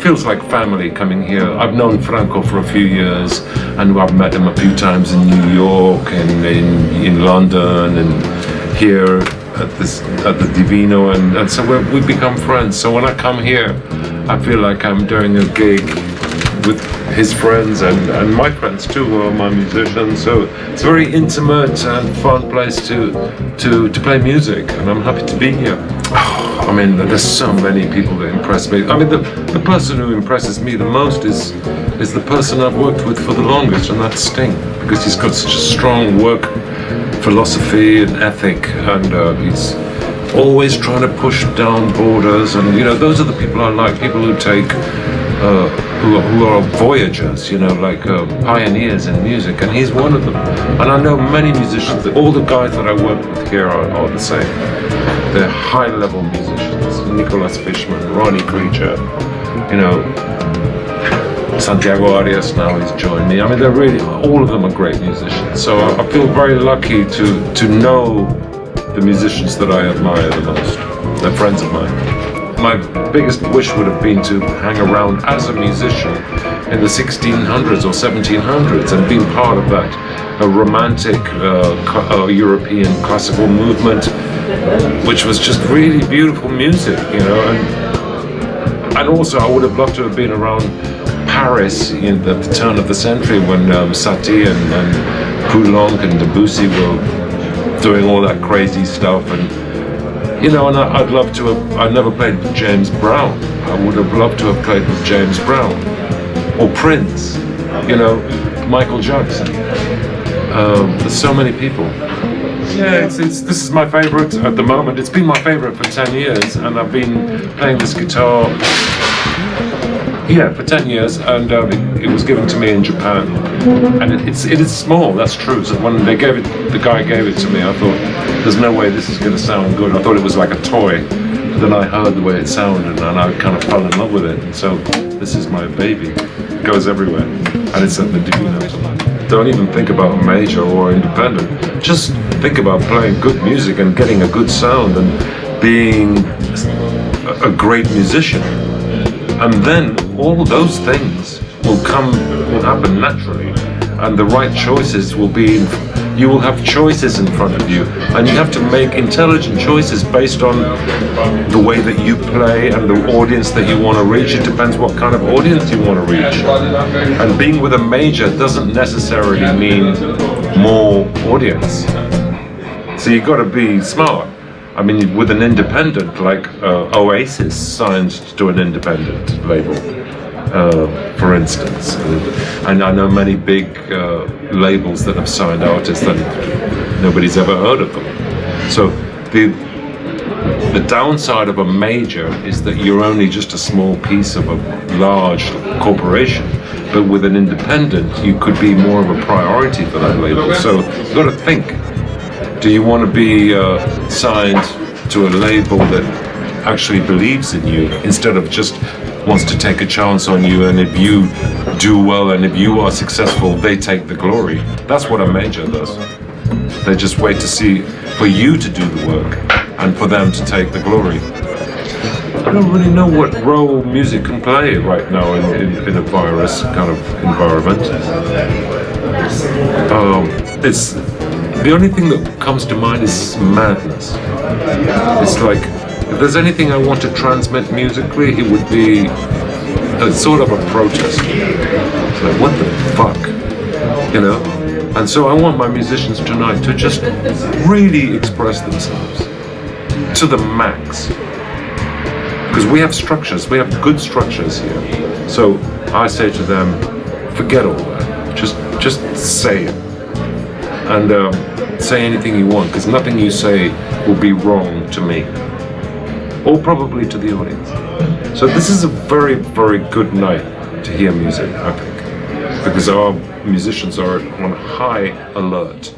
feels like family coming here. I've known Franco for a few years, and I've met him a few times in New York and in London and here at the Divino, and so we've become friends. So when I come here, I feel like I'm doing a gig with his friends and my friends too, who are my musicians. So it's a very intimate and fun place to play music, and I'm happy to be here. I mean, there's so many people that impress me. I mean, the person who impresses me the most is the person I've worked with for the longest, and that's Sting, because he's got such a strong work philosophy and ethic, and he's always trying to push down borders, and you know, those are the people I like, people who take who are voyagers, you know, like pioneers in music, and he's one of them. And I know many musicians, all the guys that I work with here are the same. They're high-level musicians. Nicholas Fishman, Ronnie Creature, you know, Santiago Arias now he's joined me. I mean, they're really, all of them are great musicians. So I feel very lucky to know the musicians that I admire the most. They're friends of mine. My biggest wish would have been to hang around as a musician in the 1600s or 1700s and been part of that romantic European classical movement, which was just really beautiful music, you know. And also I would have loved to have been around Paris in the turn of the century when Satie and Poulenc and Debussy were doing all that crazy stuff, and you know, and I'd love to have, I never played with James Brown. I would have loved to have played with James Brown or Prince, you know, Michael Jackson. There's so many people. Yeah, this is my favorite at the moment. It's been my favorite for 10 years, and I've been playing this guitar, yeah, for 10 years, and it was given to me in Japan. And it is small, that's true. So when they gave it, the guy gave it to me, I thought, there's no way this is going to sound good. I thought it was like a toy. But then I heard the way it sounded, and I kind of fell in love with it. And so this is my baby. It goes everywhere, and it's at the Divino. Don't even think about major or independent. Just think about playing good music and getting a good sound and being a great musician. And then all those things will happen naturally, and the right choices will be, you will have choices in front of you, and you have to make intelligent choices based on the way that you play and the audience that you want to reach. It depends what kind of audience you want to reach. And being with a major doesn't necessarily mean more audience. So you've got to be smart. I mean, with an independent, like Oasis signed to an independent label, for instance. And I know many big labels that have signed artists and nobody's ever heard of them. So the downside of a major is that you're only just a small piece of a large corporation. But with an independent, you could be more of a priority for that label. So you've got to think. Do you want to be signed to a label that actually believes in you instead of just wants to take a chance on you, and if you do well and if you are successful, they take the glory? That's what a major does. They just wait to see for you to do the work and for them to take the glory. I don't really know what role music can play right now in a virus kind of environment. It's the only thing that comes to mind is madness. It's like, if there's anything I want to transmit musically, it would be a sort of a protest. It's like, what the fuck, you know? And so I want my musicians tonight to just really express themselves to the max. Because we have structures, we have good structures here. So I say to them, forget all that, just say it. And say anything you want, because nothing you say will be wrong to me, or probably to the audience. So this is a very, very good night to hear music, I think, because our musicians are on high alert.